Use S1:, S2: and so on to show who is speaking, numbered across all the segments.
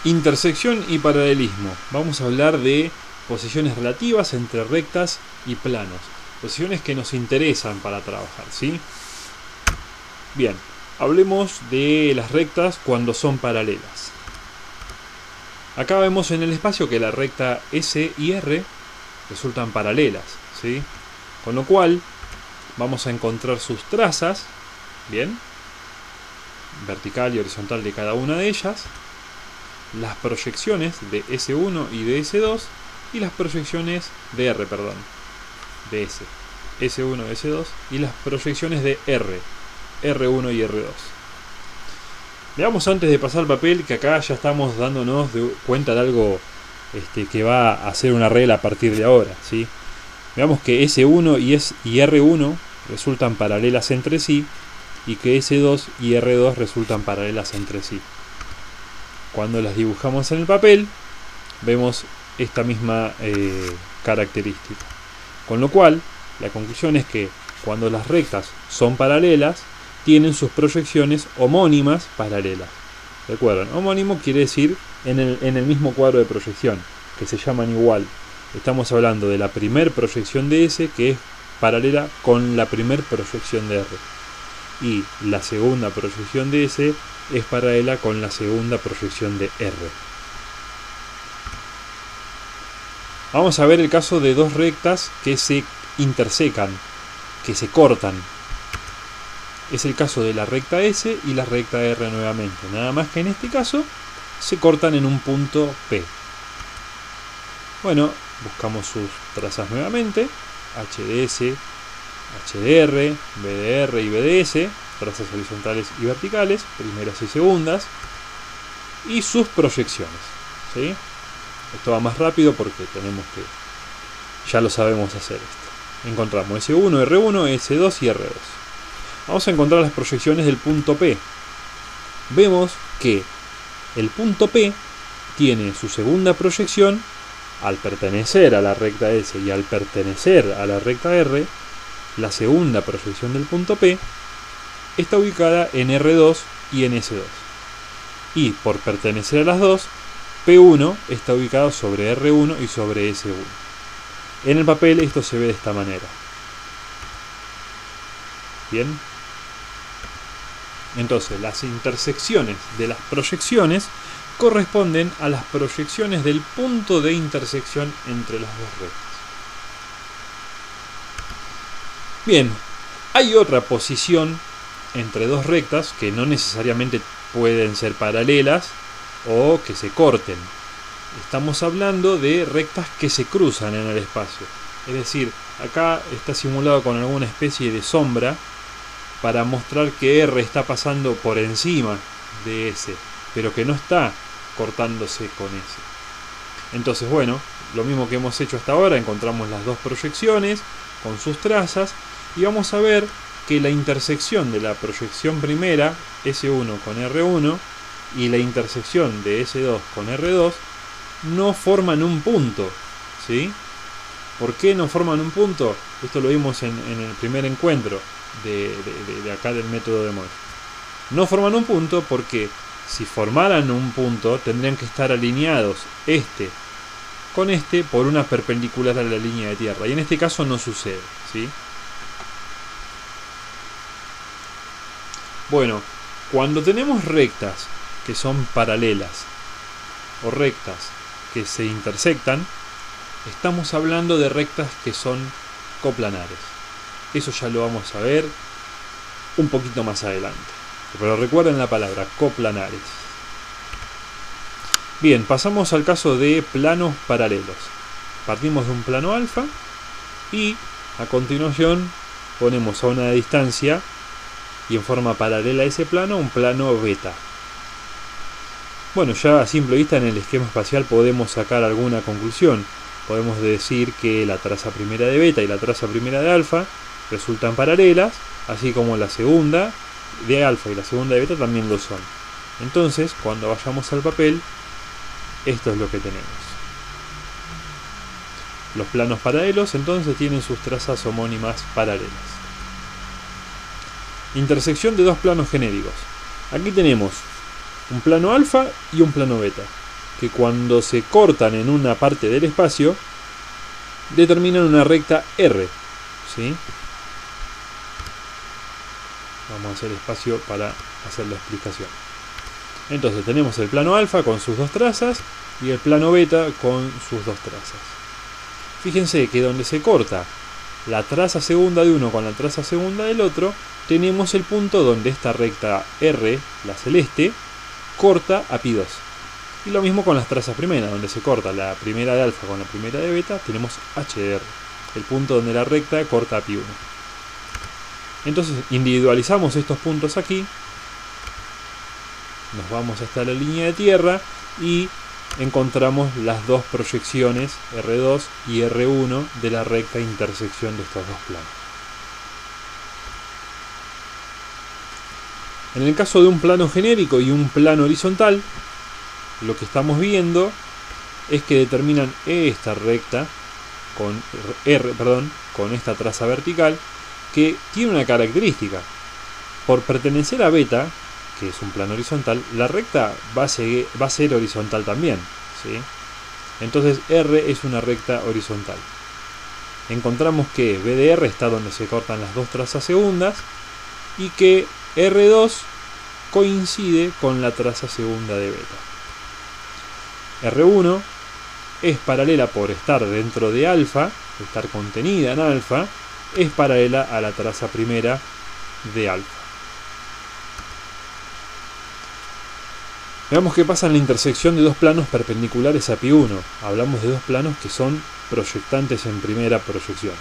S1: Intersección y paralelismo. Vamos a hablar de posiciones relativas entre rectas y planos. Posiciones que nos interesan para trabajar, ¿sí? Bien, hablemos de las rectas cuando son paralelas. Acá vemos en el espacio que la recta S y R resultan paralelas, ¿sí? Con lo cual vamos a encontrar sus trazas, bien, vertical y horizontal de cada una de ellas, las proyecciones de S1 y de S2 y las proyecciones de R, perdón, de S, S1, S2 y las proyecciones de R, R1 y R2. Veamos antes de pasar el papel que acá ya estamos dándonos cuenta de algo que va a ser una regla a partir de ahora, ¿sí? Veamos que S1 y R1 resultan paralelas entre sí y que S2 y R2 resultan paralelas entre sí. Cuando las dibujamos en el papel vemos esta misma característica. Con lo cual, la conclusión es que cuando las rectas son paralelas, tienen sus proyecciones homónimas paralelas. ¿Recuerdan? Homónimo quiere decir en el mismo cuadro de proyección, que se llaman igual. Estamos hablando de la primer proyección de S, que es paralela con la primer proyección de R. Y la segunda proyección de S es paralela con la segunda proyección de R. Vamos a ver el caso de dos rectas que se intersecan, que se cortan. Es el caso de la recta S y la recta R nuevamente. Nada más que en este caso se cortan en un punto P. Bueno, buscamos sus trazas nuevamente. HDS, HDR, BDR y BDS, trazas horizontales y verticales, primeras y segundas, y sus proyecciones, ¿sí? Esto va más rápido porque tenemos que, ya lo sabemos hacer esto. Encontramos S1, R1, S2 y R2. Vamos a encontrar las proyecciones del punto P. Vemos que el punto P tiene su segunda proyección al pertenecer a la recta S y al pertenecer a la recta R. La segunda proyección del punto P está ubicada en R2 y en S2. Y por pertenecer a las dos, P1 está ubicado sobre R1 y sobre S1. En el papel esto se ve de esta manera. Bien. Entonces, las intersecciones de las proyecciones corresponden a las proyecciones del punto de intersección entre las dos rectas. Bien, hay otra posición entre dos rectas que no necesariamente pueden ser paralelas o que se corten. Estamos hablando de rectas que se cruzan en el espacio. Es decir, acá está simulado con alguna especie de sombra para mostrar que R está pasando por encima de S, pero que no está cortándose con S. Entonces, bueno, lo mismo que hemos hecho hasta ahora, encontramos las dos proyecciones con sus trazas y vamos a ver que la intersección de la proyección primera, S1 con R1, y la intersección de S2 con R2 no forman un punto, ¿sí? ¿Por qué no forman un punto? Esto lo vimos en el primer encuentro de acá del método de Moll. No forman un punto porque si formaran un punto tendrían que estar alineados este con este por una perpendicular a la línea de tierra, y en este caso no sucede, ¿sí? Bueno, cuando tenemos rectas que son paralelas o rectas que se intersectan, estamos hablando de rectas que son coplanares. Eso ya lo vamos a ver un poquito más adelante. Pero recuerden la palabra, coplanares. Bien, pasamos al caso de planos paralelos. Partimos de un plano alfa y a continuación ponemos a una distancia y en forma paralela a ese plano un plano beta. Bueno, ya a simple vista en el esquema espacial podemos sacar alguna conclusión. Podemos decir que la traza primera de beta y la traza primera de alfa resultan paralelas, así como la segunda de alfa y la segunda de beta también lo son. Entonces, cuando vayamos al papel, esto es lo que tenemos. Los planos paralelos entonces tienen sus trazas homónimas paralelas. Intersección de dos planos genéricos. Aquí tenemos un plano alfa y un plano beta. que cuando se cortan en una parte del espacio, determinan una recta R, ¿sí? Vamos a hacer espacio para hacer la explicación. Entonces tenemos el plano alfa con sus dos trazas y el plano beta con sus dos trazas. Fíjense que donde se corta la traza segunda de uno con la traza segunda del otro, tenemos el punto donde esta recta R, la celeste, corta a pi2. Y lo mismo con las trazas primeras, donde se corta la primera de alfa con la primera de beta, tenemos H de R, el punto donde la recta corta a pi1. Entonces individualizamos estos puntos aquí, nos vamos hasta la línea de tierra y encontramos las dos proyecciones R2 y R1 de la recta intersección de estos dos planos. En el caso de un plano genérico y un plano horizontal, lo que estamos viendo es que determinan esta recta con con esta traza vertical, que tiene una característica. Por pertenecer a beta, que es un plano horizontal, la recta va a ser horizontal también, ¿sí? Entonces R es una recta horizontal. Encontramos que B de R está donde se cortan las dos trazas segundas y que R2 coincide con la traza segunda de beta. R1 es paralela por estar dentro de alfa, estar contenida en alfa, es paralela a la traza primera de alfa. Veamos qué pasa en la intersección de dos planos perpendiculares a pi1. Hablamos de dos planos que son proyectantes en primera proyección.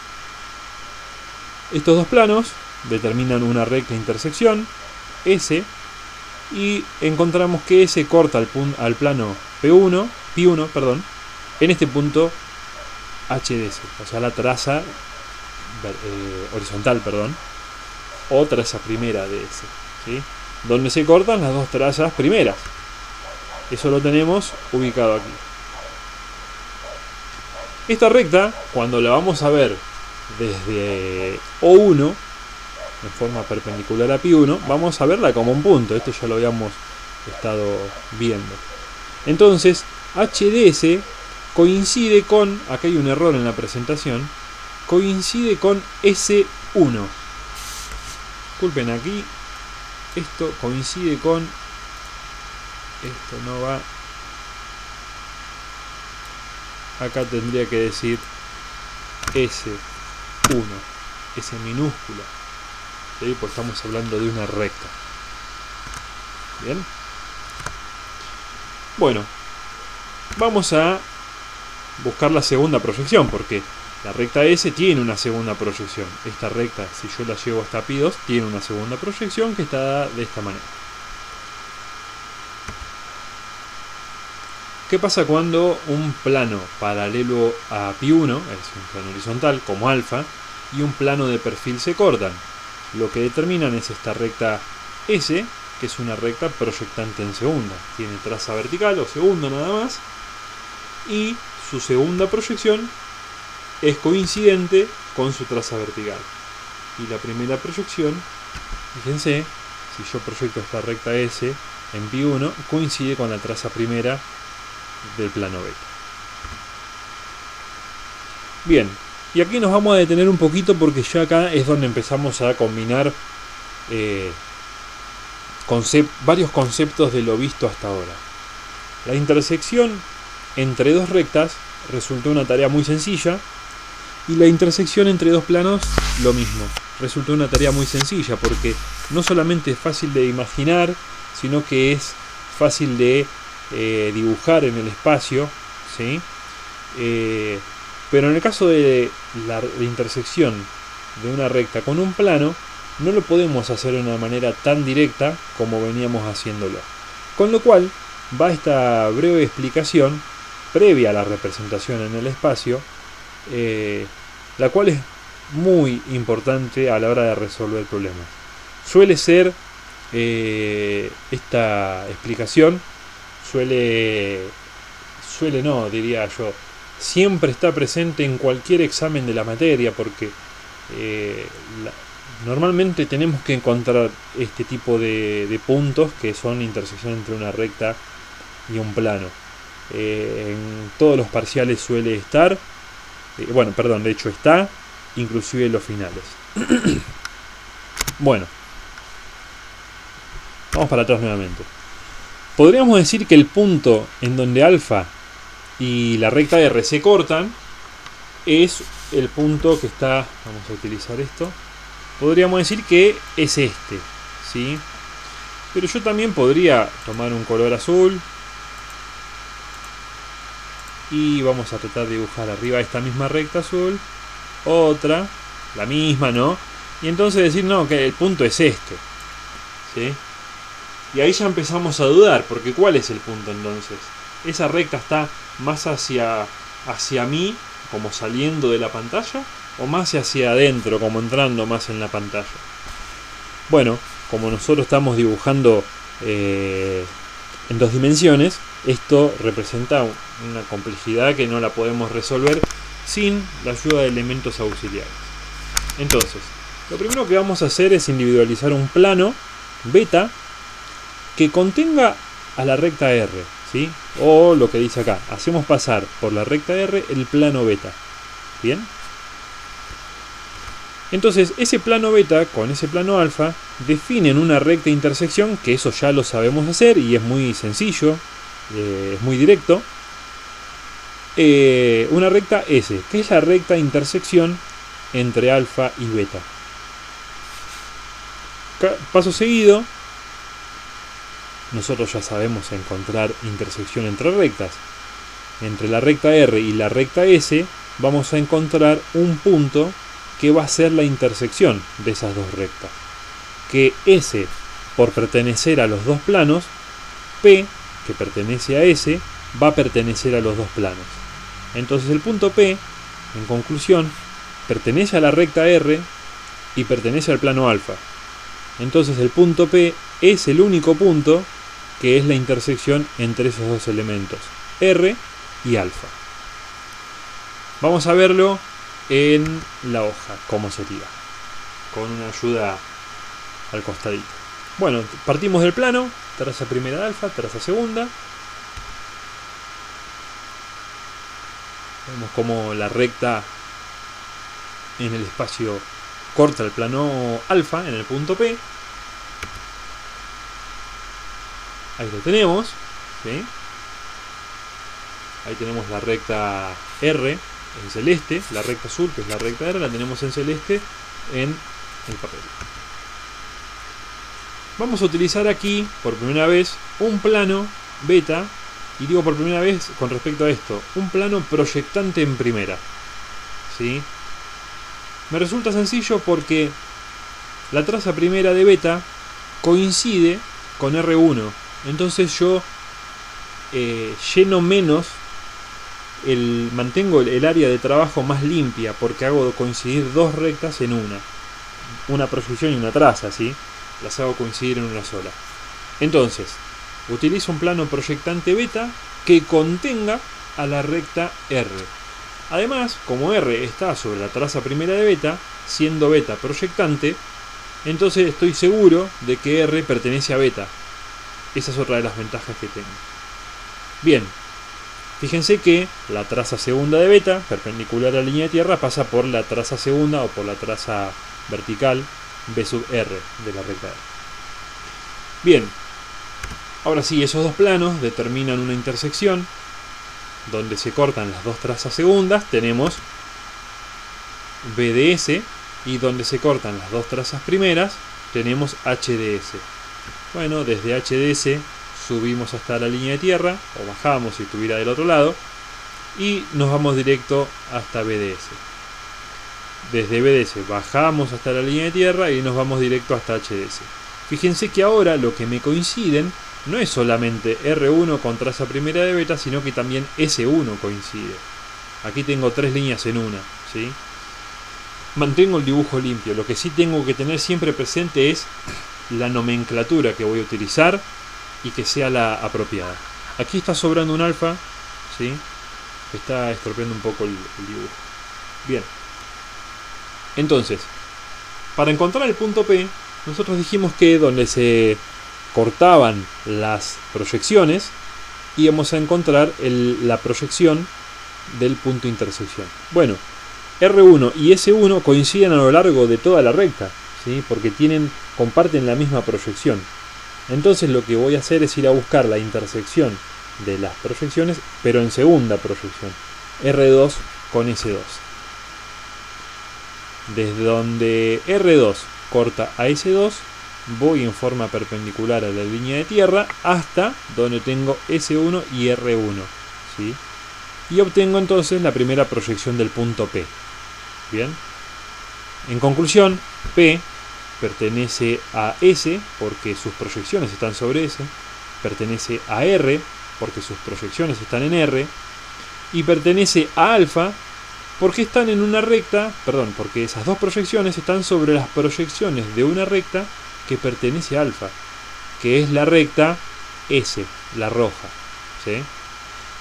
S1: Estos dos planos determinan una recta intersección, S, y encontramos que S corta al plano pi1, en este punto HDS, o sea la traza horizontal, o traza primera de S, ¿sí? Donde se cortan las dos trazas primeras. Eso lo tenemos ubicado aquí. Esta recta, cuando la vamos a ver desde O1, en forma perpendicular a pi1, vamos a verla como un punto. Esto ya lo habíamos estado viendo. Entonces, HDS coincide con, acá hay un error en la presentación, coincide con S1. Disculpen aquí, esto coincide con, esto no va, acá tendría que decir S1, S minúscula, ¿sí? Pues estamos hablando de una recta. Bien. Bueno, vamos a buscar la segunda proyección, porque la recta S tiene una segunda proyección. Esta recta, si yo la llevo hasta pi2, tiene una segunda proyección que está dada de esta manera. ¿Qué pasa cuando un plano paralelo a pi1, es un plano horizontal como alfa, y un plano de perfil se cortan? Lo que determinan es esta recta S, que es una recta proyectante en segunda. Tiene traza vertical o segunda nada más, y su segunda proyección es coincidente con su traza vertical. Y la primera proyección, fíjense, si yo proyecto esta recta S en pi1, coincide con la traza primera del plano beta. Bien, y aquí nos vamos a detener un poquito porque ya acá es donde empezamos a combinar varios conceptos de lo visto hasta ahora. La intersección entre dos rectas resultó una tarea muy sencilla, y la intersección entre dos planos lo mismo, resultó una tarea muy sencilla porque no solamente es fácil de imaginar, sino que es fácil de dibujar en el espacio, ¿sí? Pero en el caso de la intersección de una recta con un plano, no lo podemos hacer de una manera tan directa como veníamos haciéndolo. Con lo cual, va esta breve explicación previa a la representación en el espacio, la cual es muy importante a la hora de resolver problemas. Suele ser esta explicación, siempre está presente en cualquier examen de la materia, porque normalmente tenemos que encontrar este tipo de puntos que son intersección entre una recta y un plano. en todos los parciales suele estar. Bueno, perdón, de hecho está, inclusive en los finales. Bueno, vamos para atrás nuevamente. Podríamos decir que el punto en donde alfa y la recta R se cortan es el punto que está, vamos a utilizar esto, podríamos decir que es este, ¿sí? Pero yo también podría tomar un color azul y vamos a tratar de dibujar arriba esta misma recta azul, otra, la misma, ¿no? Y entonces decir, no, que el punto es este, ¿sí? Y ahí ya empezamos a dudar, porque ¿cuál es el punto entonces? ¿Esa recta está más hacia mí, como saliendo de la pantalla, o más hacia adentro, como entrando más en la pantalla? Bueno, como nosotros estamos dibujando en 2 dimensiones, esto representa una complejidad que no la podemos resolver sin la ayuda de elementos auxiliares. Entonces, lo primero que vamos a hacer es individualizar un plano beta que contenga a la recta R, ¿sí? O lo que dice acá, hacemos pasar por la recta R el plano beta. ¿Bien? Entonces, ese plano beta con ese plano alfa definen una recta intersección, que eso ya lo sabemos hacer y es muy sencillo, es muy directo. Una recta S, que es la recta intersección entre alfa y beta. Paso seguido, nosotros ya sabemos encontrar intersección entre rectas. Entre la recta R y la recta S vamos a encontrar un punto que va a ser la intersección de esas dos rectas. Que S, por pertenecer a los dos planos, P, que pertenece a S, va a pertenecer a los dos planos. Entonces el punto P, en conclusión, pertenece a la recta R y pertenece al plano alfa. Entonces el punto P es el único punto que es la intersección entre esos dos elementos, R y alfa. Vamos a verlo en la hoja, cómo sería, con una ayuda al costadito. Bueno, partimos del plano, traza primera de alfa, traza segunda. Vemos como la recta en el espacio corta el plano alfa en el punto P. Ahí lo tenemos, ¿sí? Ahí tenemos la recta R en celeste, la recta azul, que es la recta R, la tenemos en celeste en el papel. Vamos a utilizar aquí, por primera vez, un plano beta, y digo por primera vez con respecto a esto, un plano proyectante en primera, ¿sí? Me resulta sencillo porque la traza primera de beta coincide con R1. Entonces yo lleno menos, mantengo el área de trabajo más limpia porque hago coincidir dos rectas en una proyección y una traza, ¿sí? Las hago coincidir en una sola. Entonces, utilizo un plano proyectante beta que contenga a la recta R. Además, como R está sobre la traza primera de beta, siendo beta proyectante, entonces estoy seguro de que R pertenece a beta. Esa es otra de las ventajas que tengo. Bien, fíjense que la traza segunda de beta, perpendicular a la línea de tierra, pasa por la traza segunda o por la traza vertical B sub R de la recta R. Bien, ahora sí, esos dos planos determinan una intersección donde se cortan las dos trazas segundas. Tenemos BDS, y donde se cortan las dos trazas primeras tenemos HDS. Bueno, desde HDS subimos hasta la línea de tierra, o bajamos si estuviera del otro lado, y nos vamos directo hasta BDS. Desde BDS bajamos hasta la línea de tierra y nos vamos directo hasta HDS. Fíjense que ahora lo que me coinciden no es solamente R1 con traza primera de beta, sino que también S1 coincide. Aquí tengo tres líneas en una, ¿sí? Mantengo el dibujo limpio. Lo que sí tengo que tener siempre presente es la nomenclatura que voy a utilizar y que sea la apropiada. Aquí está sobrando un alfa, ¿sí? Está estropeando un poco el dibujo. Bien. Entonces, para encontrar el punto P, nosotros dijimos que donde se cortaban las proyecciones, y vamos a encontrar la proyección del punto de intersección. Bueno, R1 y S1 coinciden a lo largo de toda la recta, ¿sí? Porque comparten la misma proyección. Entonces lo que voy a hacer es ir a buscar la intersección de las proyecciones, pero en segunda proyección, R2 con S2. Desde donde R2 corta a S2, voy en forma perpendicular a la línea de tierra hasta donde tengo S1 y R1, ¿sí? Y obtengo entonces la primera proyección del punto P. Bien. En conclusión, P pertenece a S porque sus proyecciones están sobre S, pertenece a R porque sus proyecciones están en R, y pertenece a alfa porque están en una recta, porque esas dos proyecciones están sobre las proyecciones de una recta que pertenece a alfa, que es la recta S, la roja, ¿sí?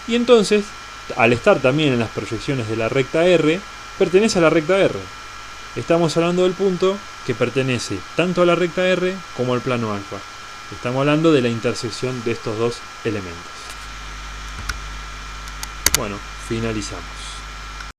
S1: Y entonces, al estar también en las proyecciones de la recta R, pertenece a la recta R. Estamos hablando del punto que pertenece tanto a la recta R como al plano alfa. Estamos hablando de la intersección de estos dos elementos. Bueno, finalizamos.